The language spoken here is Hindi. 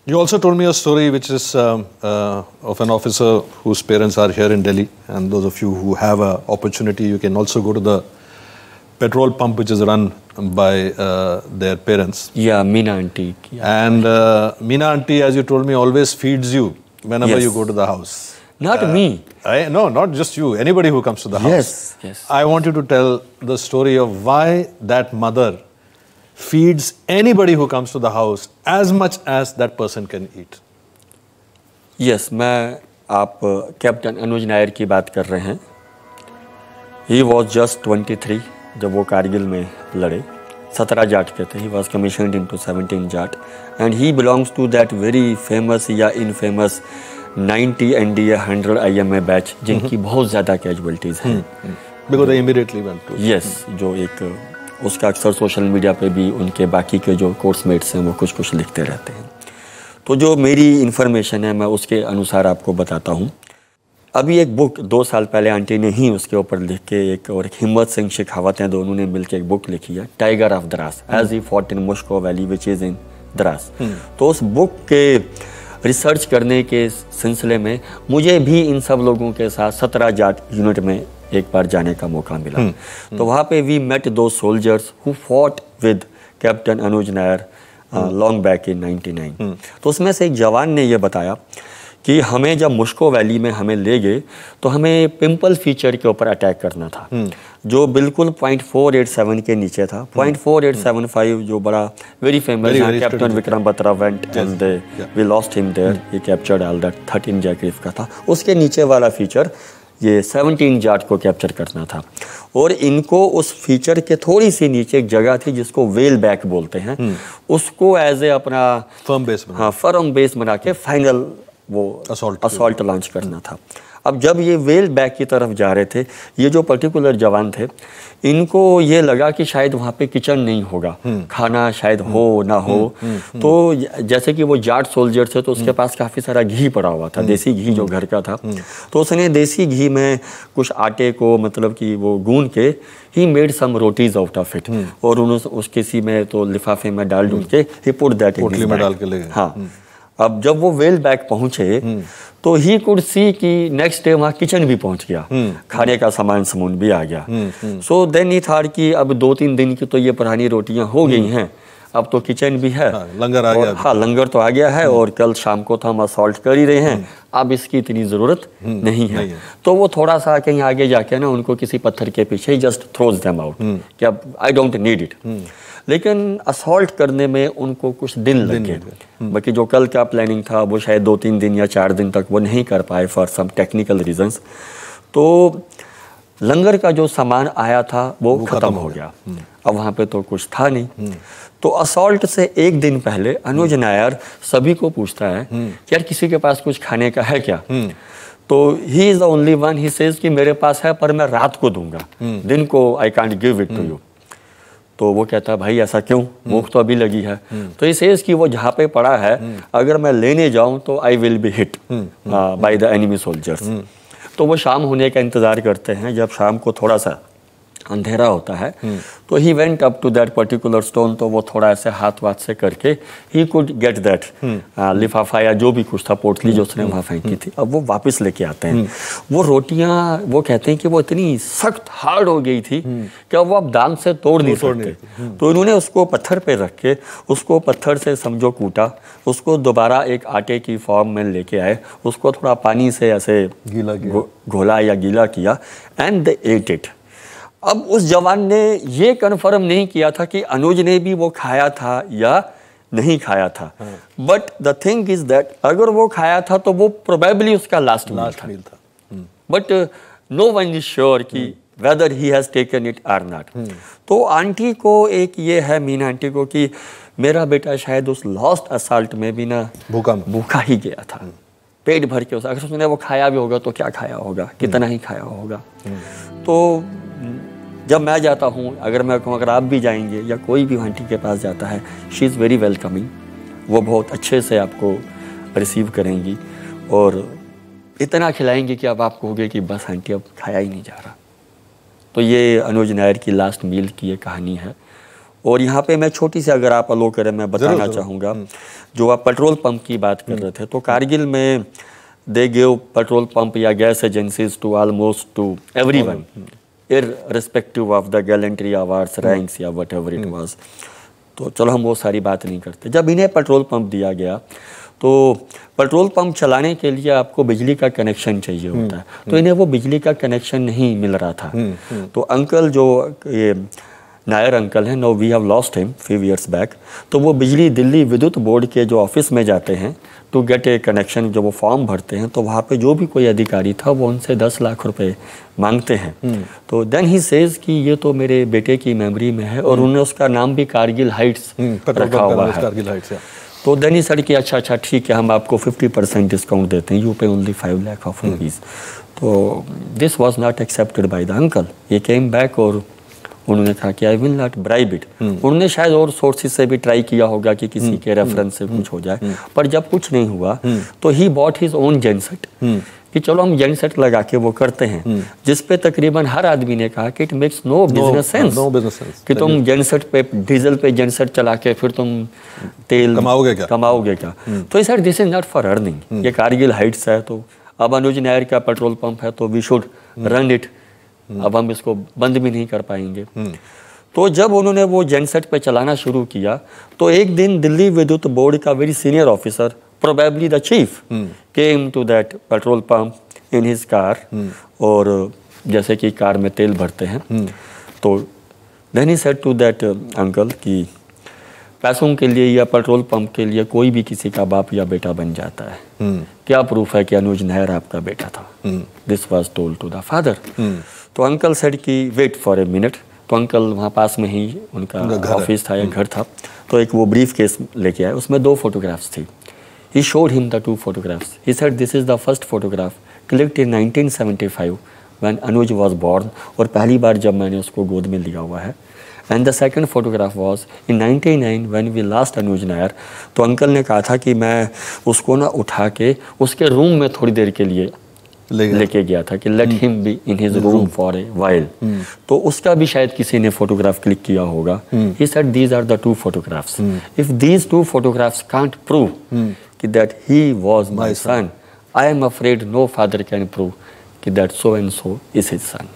You also told me a story which is of an officer whose parents are here in Delhi, and those of you who have an opportunity, you can also go to the petrol pump which is run by their parents. Yeah, Meena auntie. Yeah. And Meena auntie, as you told me, always feeds you whenever you go to the house. Not me. No, not just you. Anybody who comes to the house. Yes. I want you to tell the story of why that mother feeds anybody who comes to the house as much as that person can eat. Yes, मैं आप कैप्टन अनुज नायर की बात कर रहे हैं. He was just 23 जब वो कारगिल में लड़े. 17 जाट के थे. He was commissioned into 17 Jat and he belongs to that very famous या infamous 90 NDA 100 IMA बैच जिनकी बहुत ज़्यादा कैजुअलिटीज़ हैं. Because they immediately went to. Yes, जो एक उसका अक्सर सोशल मीडिया पे भी उनके बाकी के जो कोर्समेट्स हैं वो कुछ लिखते रहते हैं. तो जो मेरी इन्फॉर्मेशन है मैं उसके अनुसार आपको बताता हूँ. अभी एक बुक 2 साल पहले आंटी ने ही उसके ऊपर लिख के एक हिम्मत सिंह शेखावत हैं, दोनों ने मिलकर एक बुक लिखी है, Tiger of Dras, as he fought in Mushko valley which is in Dras. तो उस बुक के रिसर्च करने के सिलसिले में मुझे भी इन सब लोगों के साथ 17 जाट यूनिट में एक बार जाने का मौका मिला. तो वहाँ पे वी मेट दो soldiers who fought with captain Anuj Nair long back in 99. तो उसमें से एक जवान ने ये बताया कि हमें जब मुश्को वैली में हमें ले गए तो हमें पिंपल फीचर के ऊपर अटैक करना था जो बिल्कुल 0.487 के नीचे था. 0.4875 जो बड़ा वेरी फेमस है, captain Vikram Batra went and we lost him there. He captured all that 13 जैकरीफ का था. उसके नीचे वाला फीचर ये 17 जाट को कैप्चर करना था. और इनको उस फीचर के थोड़ी सी नीचे एक जगह थी जिसको वेल बैक बोलते हैं, उसको एज ए अपना फर्म बेस बना के फाइनल वो असॉल्ट लॉन्च करना था. अब जब ये वेल बैक की तरफ जा रहे थे, ये जो पर्टिकुलर जवान थे इनको ये लगा कि शायद वहाँ पे किचन नहीं होगा, खाना शायद हो ना हो. तो जैसे कि वो जाट सोल्जर थे तो उसके पास काफ़ी सारा घी पड़ा हुआ था, देसी घी जो घर का था. तो उसने देसी घी में कुछ आटे को मतलब कि वो गूंद के he made some rotis out of it और उन्होंने उस किसी में तो लिफाफे में डाल डूल के ही पुट दैट इन में डाल के ले गए. हाँ. अब जब वो वेल बैक पहुंचे तो ही कुड सी कि नेक्स्ट डे वहाँ किचन भी पहुंच गया, खाने का सामान भी आ गया. सो देन ही था कि अब 2-3 दिन की तो ये पुरानी रोटियां हो गई हैं, अब तो किचन भी है, लंगर आ गया. हाँ, लंगर तो आ गया है और कल शाम को तो हम असॉल्ट कर ही रहे हैं, अब इसकी इतनी ज़रूरत नहीं है. तो वो थोड़ा सा कहीं आगे जाके ना उनको किसी पत्थर के पीछे जस्ट थ्रोज देम आउट कि अब आई डोंट नीड इट. लेकिन असॉल्ट करने में उनको कुछ दिन लग गए. बाकी जो कल का प्लानिंग था वो शायद 2-3 दिन या 4 दिन तक वो नहीं कर पाए फॉर सम टेक्निकल रीजंस. तो लंगर का जो सामान आया था वो ख़त्म हो गया. अब वहाँ पे तो कुछ था नहीं. तो असॉल्ट से 1 दिन पहले अनुज नायर सभी को पूछता है कि यार किसी के पास कुछ खाने का है क्या. तो he is the only one, he says कि मेरे पास है पर मैं रात को दूंगा, दिन को I can't give it to you. तो वो कहता है भाई ऐसा क्यों, भूख तो अभी लगी है. तो ये सेज कि वो जहाँ पे पड़ा है अगर मैं लेने जाऊँ तो I will be hit by the enemy soldiers. तो वो शाम होने का इंतज़ार करते हैं. जब शाम को थोड़ा सा अंधेरा होता है तो he went up to that particular stone. तो वो थोड़ा ऐसे हाथ वाथ से करके ही कुड गेट दैट लिफाफा या जो भी कुछ था पोटली जो उसने वहाँ फेंकी थी. अब वो वापस लेके आते हैं. वो रोटियाँ वो कहते हैं कि वो इतनी सख्त हार्ड हो गई थी कि वो अब दांत से तोड़ नहीं सकते. तो इन्होंने उसको पत्थर पे रख के उसको पत्थर से समझो कूटा, उसको दोबारा एक आटे की फॉर्म में लेके आए, उसको थोड़ा पानी से ऐसे घोला या गीला किया एंड दे एट इट. अब उस जवान ने ये कन्फर्म नहीं किया था कि अनुज ने भी वो खाया था या नहीं खाया था. But the thing is that अगर वो खाया था तो वो प्रोबेबली उसका लास्ट मील था. But no one is sure कि whether he has taken it or not. तो आंटी को एक ये है, मीना आंटी को, कि मेरा बेटा शायद उस लॉस्ट असॉल्ट में भी ना भूखा ही गया था, पेट भर के. अगर उसने वो खाया भी होगा तो क्या खाया होगा, कितना ही खाया होगा. तो जब मैं जाता हूँ, अगर मैं कहूँ अगर आप भी जाएंगे या कोई भी आंटी के पास जाता है, शी इज़ वेरी वेलकमिंग. वो बहुत अच्छे से आपको रिसीव करेंगी और इतना खिलाएंगे कि अब आप कहोगे कि बस आंटी अब खाया ही नहीं जा रहा. तो ये अनुज नायर की लास्ट मील की ये कहानी है. और यहाँ पे मैं छोटी सी, अगर आप अलो करें, मैं बताना चाहूँगा, जो आप पेट्रोल पंप की बात कर रहे थे, तो कारगिल में दे गिव पेट्रोल पंप या gas agencies to almost to everyone, irrespective of the gallantry awards, ranks या whatever it was। तो चलो हम वो सारी बात नहीं करते। जब इन्हें पेट्रोल पंप दिया गया तो पेट्रोल पंप चलाने के लिए आपको बिजली का कनेक्शन चाहिए होता है, तो इन्हें वो बिजली का कनेक्शन नहीं मिल रहा था। तो अंकल, जो ये नायर अंकल हैं, no we have lost him few years back, तो वो बिजली दिल्ली विद्युत बोर्ड के जो ऑफिस में जाते हैं टू गेट ए कनेक्शन, जब वो फॉर्म भरते हैं तो वहाँ पे जो भी कोई अधिकारी था वो उनसे 10 लाख रुपए मांगते हैं। तो देन ही सेज कि ये तो मेरे बेटे की मेमोरी में है, और उन्होंने उसका नाम भी कारगिल हाइट्स रखा हुआ है। तो देन ही सर कि अच्छा ठीक है, हम आपको 50% डिस्काउंट देते हैं, यू पे ओनली 5 लाख ऑफ रुपीज़। तो this was not accepted by the uncle. ये केम बैक और उन्होंने कहा कि I will not bribe it. उन्होंने शायद और सोर्सेज से भी ट्राई किया होगा कि किसी के रेफरेंस से कुछ हो जाए, पर जब कुछ नहीं हुआ तो he bought his own genset, कि चलो हम जेनसेट लगा के वो करते हैं, जिस पे तकरीबन हर आदमी ने कहा कि it makes no business sense कि तुम जेनसेट पे, डीजल पे जेनसेट चला के फिर तुम तेल कमाओगे क्या। तो sir this is not for earning, ये कारगिल हाइट्स है, तो अब अनुज नायर का पेट्रोल पंप है तो वी शुड रन इट, अब हम इसको बंद भी नहीं कर पाएंगे। तो जब उन्होंने वो जेनसेट पे चलाना शुरू किया तो एक दिन दिल्ली विद्युत बोर्ड का very senior officer, probably the chief, came to that petrol pump in his car, और जैसे कि कार में तेल भरते हैं, तो then he said to that uncle कि पैसों के लिए या पेट्रोल पंप के लिए कोई भी किसी का बाप या बेटा बन जाता है, क्या प्रूफ है कि अनुज नायर आपका बेटा था। This was told to the father. तो अंकल सेड कि वेट फॉर ए मिनट। तो अंकल वहाँ पास में ही उनका ऑफिस था या घर था, तो एक वो ब्रीफ केस लेके आए, उसमें 2 फोटोग्राफ्स थी। He showed him the 2 photographs. He said this is the first photograph clicked in 1975 when Anuj was born, और पहली बार जब मैंने उसको गोद में लिया हुआ है। And the second photograph was in 99 when we last Anuj Nair. तो अंकल ने कहा था कि मैं उसको ना उठा के उसके रूम में थोड़ी देर के लिए लेके गया था कि let him be in his room for a while. तो उसका भी शायद किसी ने फोटोग्राफ क्लिक किया होगा। He said these are the 2 photographs. If these 2 photographs can't prove कि that he was my son, I am afraid no father can prove कि that so and so is his sun.